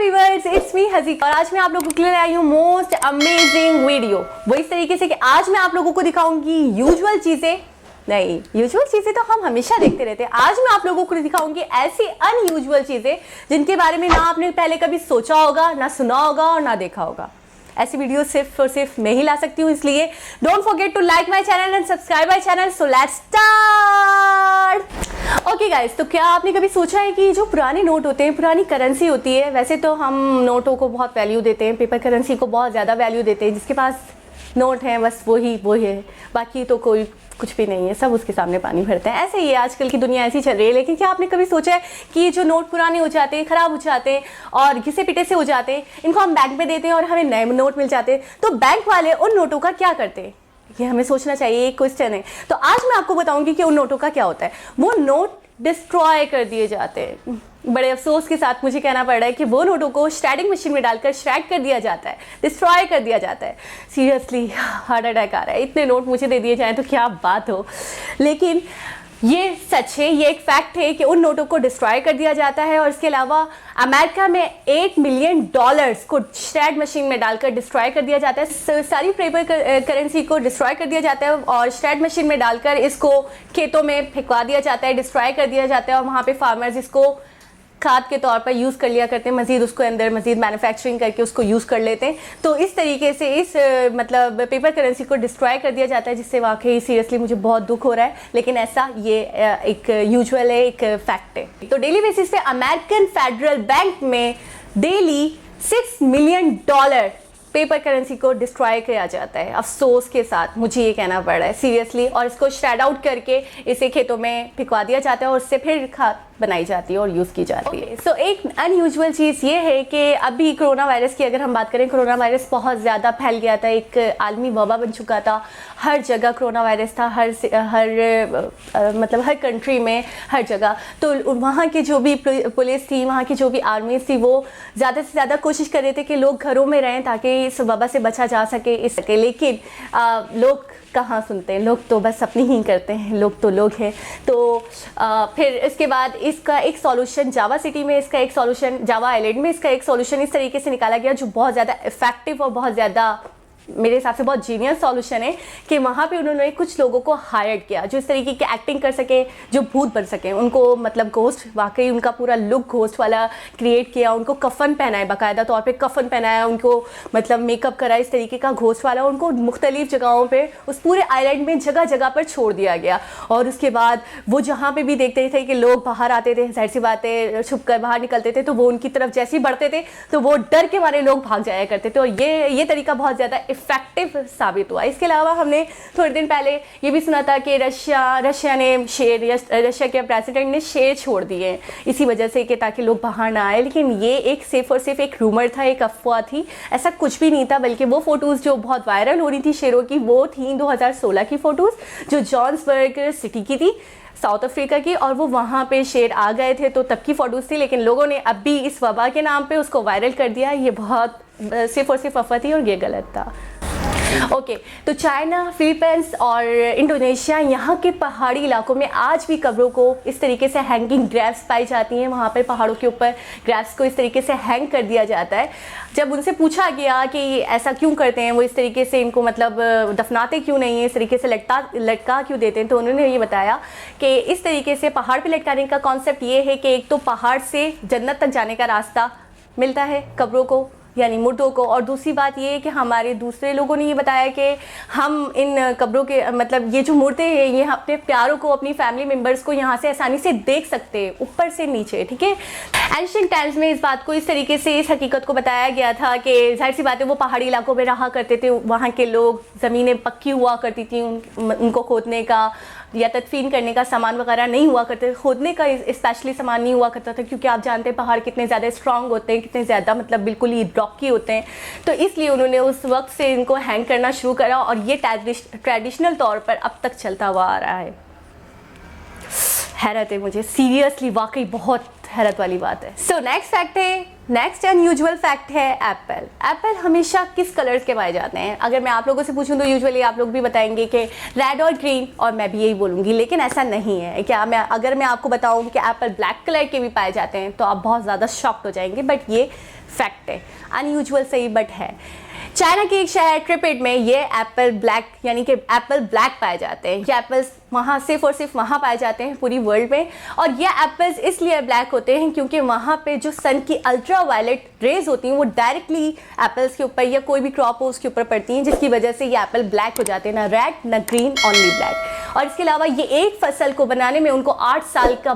Viewers, it's me हज़ीक और आज मैं आप लोगों के लिए आई हूँ मोस्ट अमेजिंग वीडियो। वो इस तरीके से कि आज मैं आप लोगों को दिखाऊंगी यूजुअल चीज़ें, नहीं यूजुअल चीज़ें तो हम हमेशा देखते रहते हैं। आज मैं आप लोगों को दिखाऊंगी ऐसी अनयूजुअल चीज़ें जिनके बारे में ना आपने पहले कभी सोचा होगा, ना सुना होगा और ना देखा होगा। ऐसी वीडियो सिर्फ और सिर्फ मैं ही ला सकती हूँ, इसलिए don't forget to like my channel and subscribe my channel. So let's start. Okay guys, तो क्या आपने कभी सोचा है कि जो पुराने नोट होते हैं, पुरानी करेंसी होती है, वैसे तो हम नोटों को बहुत वैल्यू देते हैं, पेपर करेंसी को बहुत ज़्यादा वैल्यू देते हैं। जिसके पास नोट है बस वो ही है, बाकी तो कोई कुछ भी नहीं है, सब उसके सामने पानी भरते हैं। ऐसे ही है, आजकल की दुनिया ऐसी चल रही है। लेकिन क्या आपने कभी सोचा है कि ये जो नोट पुराने हो जाते हैं, ख़राब हो जाते हैं और घिसे पिटे से हो जाते हैं, इनको हम बैंक में देते हैं और हमें नए नोट मिल जाते हैं, तो बैंक वाले उन नोटों का क्या करते हैं? ये हमें सोचना चाहिए, एक क्वेश्चन है। तो आज मैं आपको बताऊंगी कि उन नोटों का क्या होता है। वो नोट डिस्ट्रॉय कर दिए जाते हैं। बड़े अफसोस के साथ मुझे कहना पड़ रहा है कि वो नोटों को श्रेडिंग मशीन में डालकर श्रेड कर दिया जाता है, डिस्ट्रॉय कर दिया जाता है। सीरियसली हार्ट अटैक आ रहा है, इतने नोट मुझे दे दिए जाएं तो क्या बात हो। लेकिन ये सच है, ये एक फैक्ट है कि उन नोटों को डिस्ट्रॉय कर दिया जाता है। और इसके अलावा अमेरिका में $8 मिलियन को श्रेड मशीन में डालकर डिस्ट्रॉय कर दिया जाता है। सारी पेपर करेंसी को डिस्ट्रॉय कर दिया जाता है और श्रेड मशीन में डालकर इसको खेतों में फेंकवा दिया जाता है, डिस्ट्रॉय कर दिया जाता है। और वहाँ पे फार्मर्स इसको खाद के तौर पर यूज़ कर लिया करते हैं, मज़ीद उसको अंदर मज़ीद मैन्युफैक्चरिंग करके उसको यूज़ कर लेते हैं। तो इस तरीके से इस मतलब पेपर करेंसी को डिस्ट्रॉय कर दिया जाता है, जिससे वाकई सीरियसली मुझे बहुत दुख हो रहा है। लेकिन ऐसा ये एक यूजुअल है, एक फैक्ट है। तो डेली बेसिस पे अमेरिकन फेडरल बैंक में डेली $6 मिलियन पेपर करेंसी को डिस्ट्रॉय किया जाता है। अफसोस के साथ मुझे ये कहना पड़ रहा है सीरियसली। और इसको श्रेड आउट करके इसे खेतों में फिकवा दिया जाता है और उससे फिर खाद बनाई जाती है और यूज़ की जाती है। सो एक अनयूजुअल चीज़ ये है कि अभी कोरोना वायरस की अगर हम बात करें, कोरोना वायरस बहुत ज़्यादा फैल गया था, एक आलमी वबा बन चुका था। हर जगह कोरोना वायरस था, हर कंट्री में, हर जगह। तो वहाँ की जो भी पुलिस थी, वहाँ की जो भी आर्मी थी, वो ज़्यादा से ज़्यादा कोशिश कर रहे थे कि लोग घरों में रहें ताकि इस वबा से बचा जा सके। लेकिन लोग कहाँ सुनते हैं, लोग तो बस अपनी ही करते हैं, लोग तो लोग हैं। तो फिर इसके बाद इसका एक सॉल्यूशन जावा सिटी में, इसका एक सॉल्यूशन जावा आइलैंड में, इसका एक सॉल्यूशन इस तरीके से निकाला गया जो बहुत ज़्यादा इफेक्टिव और बहुत ज़्यादा मेरे हिसाब से बहुत जीनियस सॉल्यूशन है कि वहाँ पे उन्होंने कुछ लोगों को हायर किया जो इस तरीके की एक्टिंग कर सके, जो भूत बन सके। उनको मतलब घोस्ट, वाकई उनका पूरा लुक घोस्ट वाला क्रिएट किया। उनको कफन पहनाए, बाकायदा तौर पे कफन पहनाया, उनको मतलब मेकअप करा इस तरीके का घोस्ट वाला। उनको मुख्तलिफ जगहों पे उस पूरे आइलैंड में जगह जगह पर छोड़ दिया गया। और उसके बाद वो जहाँ पे भी देखते थे कि लोग बाहर आते थे, जाहिर सी बातें छुप कर बाहर निकलते थे, तो वो उनकी तरफ जैसे ही बढ़ते थे तो वो डर के मारे लोग भाग जाया करते थे। और ये तरीका बहुत ज़्यादा इफेक्टिव साबित हुआ। इसके अलावा हमने थोड़े दिन पहले ये भी सुना था कि रशिया ने शेर, रशिया के प्रेसिडेंट ने शेर छोड़ दिए इसी वजह से कि ताकि लोग बाहर ना आए। लेकिन ये एक सिर्फ और सिर्फ एक रूमर था, एक अफवाह थी, ऐसा कुछ भी नहीं था। बल्कि वो फ़ोटोज़ जो बहुत वायरल हो रही थी शेरों की, वो थी 2016 की फ़ोटोज़ जो जोहान्सबर्ग सिटी की थी, साउथ अफ्रीका की। और वो वहाँ पे शेर आ गए थे, तो तब की फ़ोटोज़ थी। लेकिन लोगों ने अब भी इस वबा के नाम पे उसको वायरल कर दिया। ये बहुत सिर्फ और सिर्फ अफवाह थी और ये गलत था। ओके, तो चाइना, फिलीपींस और इंडोनेशिया, यहाँ के पहाड़ी इलाकों में आज भी कब्रों को इस तरीके से हैंगिंग ग्रेव्स पाई जाती हैं। वहाँ पर पहाड़ों के ऊपर ग्रेव्स को इस तरीके से हैंग कर दिया जाता है। जब उनसे पूछा गया कि ऐसा क्यों करते हैं, वो इस तरीके से इनको मतलब दफनाते क्यों नहीं है, इस तरीके से लटका क्यों देते हैं, तो उन्होंने ये बताया कि इस तरीके से पहाड़ पर लटकाने का कॉन्सेप्ट ये है कि एक तो पहाड़ से जन्नत तक जाने का रास्ता मिलता है कब्रों को, यानी मुर्दों को। और दूसरी बात ये है कि हमारे दूसरे लोगों ने ये बताया कि हम इन कब्रों के मतलब ये जो मुर्दे हैं, ये अपने प्यारों को, अपनी फैमिली मेम्बर्स को यहाँ से आसानी से देख सकते हैं, ऊपर से नीचे। ठीक है, एंशिएंट टाइम्स में इस बात को इस तरीके से, इस हकीकत को बताया गया था कि जाहिर सी बात है वो पहाड़ी इलाकों में रहा करते थे, वहाँ के लोग, ज़मीनें पक्की हुआ करती थी, उनको खोदने का या तदफीन करने का सामान वगैरह नहीं हुआ करते, खोदने का स्पेशली सामान नहीं हुआ करता था, क्योंकि आप जानते हैं पहाड़ कितने ज़्यादा स्ट्रांग होते हैं, कितने ज़्यादा मतलब बिल्कुल ही रॉकी होते हैं। तो इसलिए उन्होंने उस वक्त से इनको हैंग करना शुरू करा और ये ट्रेडिशनल तौर पर अब तक चलता हुआ आ रहा है। हैरत है मुझे सीरियसली, वाकई बहुत हैरत वाली बात है। सो नेक्स्ट फैक्ट है नेक्स्ट अनयूजुअल फैक्ट है एप्पल। एप्पल हमेशा किस कलर्स के पाए जाते हैं? अगर मैं आप लोगों से पूछूं तो यूजुअली आप लोग भी बताएंगे कि रेड और ग्रीन, और मैं भी यही बोलूँगी, लेकिन ऐसा नहीं है। क्या अगर मैं आपको बताऊँ कि एप्पल ब्लैक कलर के भी पाए जाते हैं तो आप बहुत ज़्यादा शॉक्ड हो जाएंगे, बट ये फैक्ट है। अनयूजुअल सही बट है। चाइना के एक शहर ट्रिपिड में ये एप्पल ब्लैक यानी कि एप्पल ब्लैक पाए जाते हैं। ये एप्पल्स वहाँ सिर्फ और सिर्फ वहाँ पाए जाते हैं पूरी वर्ल्ड में, और ये एप्पल्स इसलिए ब्लैक होते हैं क्योंकि वहाँ पे जो सन की अल्ट्रा वायलेट रेज होती हैं वो डायरेक्टली एप्पल्स के ऊपर या कोई भी क्रॉप हो उसके ऊपर पड़ती हैं, जिसकी वजह से ये एप्पल ब्लैक हो जाते हैं, ना रेड ना ग्रीन, ओनली ब्लैक। और इसके अलावा ये एक फसल को बनाने में उनको 8 साल का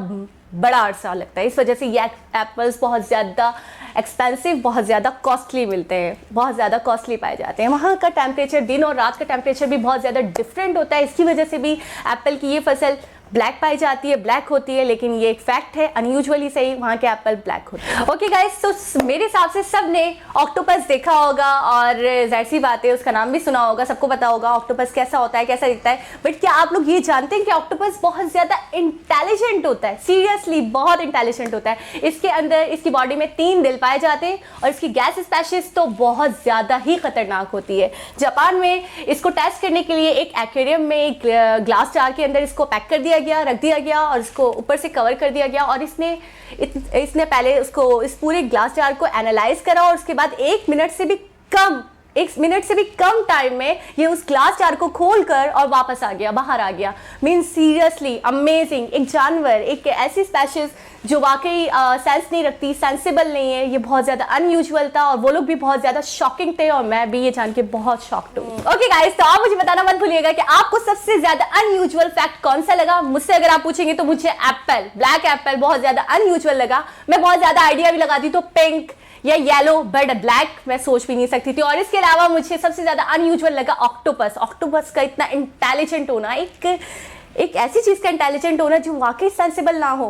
बड़ा अरसा लगता है। इस वजह से ये एप्पल्स बहुत ज़्यादा एक्सपेंसिव, बहुत ज़्यादा कॉस्टली मिलते हैं, बहुत ज़्यादा कॉस्टली पाए जाते हैं। वहाँ का टेम्परेचर, दिन और रात का टेम्परेचर भी बहुत ज़्यादा डिफरेंट होता है। इसकी वजह से भी एप्पल की ये फसल ब्लैक पाई जाती है, ब्लैक होती है, लेकिन ये एक फैक्ट है, अनयूजुअली सही, वहाँ के एप्पल ब्लैक होते हैं। ओके गाइस, तो मेरे हिसाब से सब ने ऑक्टोपस देखा होगा, और जाहिर सी बात है उसका नाम भी सुना होगा, सबको पता होगा ऑक्टोपस कैसा होता है, कैसा दिखता है। बट क्या आप लोग ये जानते हैं कि ऑक्टोपस बहुत ज़्यादा इंटेलिजेंट होता है? सीरियसली बहुत इंटेलिजेंट होता है। इसके अंदर, इसकी बॉडी में 3 दिल पाए जाते हैं, और इसकी गैस स्पैशीज तो बहुत ज़्यादा ही खतरनाक होती है। जापान में इसको टेस्ट करने के लिए एक एक्वेरियम में, एक ग्लास जार के अंदर इसको पैक कर दिया गया, रख दिया गया, और इसको ऊपर से कवर कर दिया गया, और इसने पहले उसको, इस पूरे ग्लास जार को एनालाइज करा, और उसके बाद 1 मिनट से भी कम टाइम में ये उस ग्लास जार को खोलकर और वापस आ गया, बाहर आ गया। Mean seriously amazing. एक जानवर, एक ऐसी स्पीशीज जो वाकई सेंस नहीं रखती, सेंसिबल नहीं है, ये बहुत ज़्यादा अनयूजुअल था, और वो लोग भी बहुत ज़्यादा शॉकिंग थे, और मैं भी ये जान के बहुत शॉक्ड हूँ। ओके गाइस, तो आप मुझे बताना मत भूलिएगा कि आपको सबसे ज़्यादा अनयूजुअल फैक्ट कौन सा लगा। मुझसे अगर आप पूछेंगे तो मुझे एप्पल, ब्लैक एप्पल बहुत ज़्यादा अनयूजुअल लगा। मैं बहुत ज़्यादा आइडिया भी लगाती तो पिंक या येलो, बट ब्लैक मैं सोच भी नहीं सकती थी। और इसके अलावा मुझे सबसे ज्यादा अनयूजुअल लगा ऑक्टोपस। ऑक्टोपस का इतना इंटेलिजेंट होना, एक ऐसी चीज का इंटेलिजेंट होना जो वाकई सेंसिबल ना हो।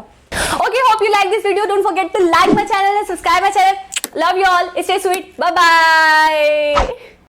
Okay, hope you like this video. Don't forget to like my channel and subscribe my channel. Love you all, stay sweet, bye bye.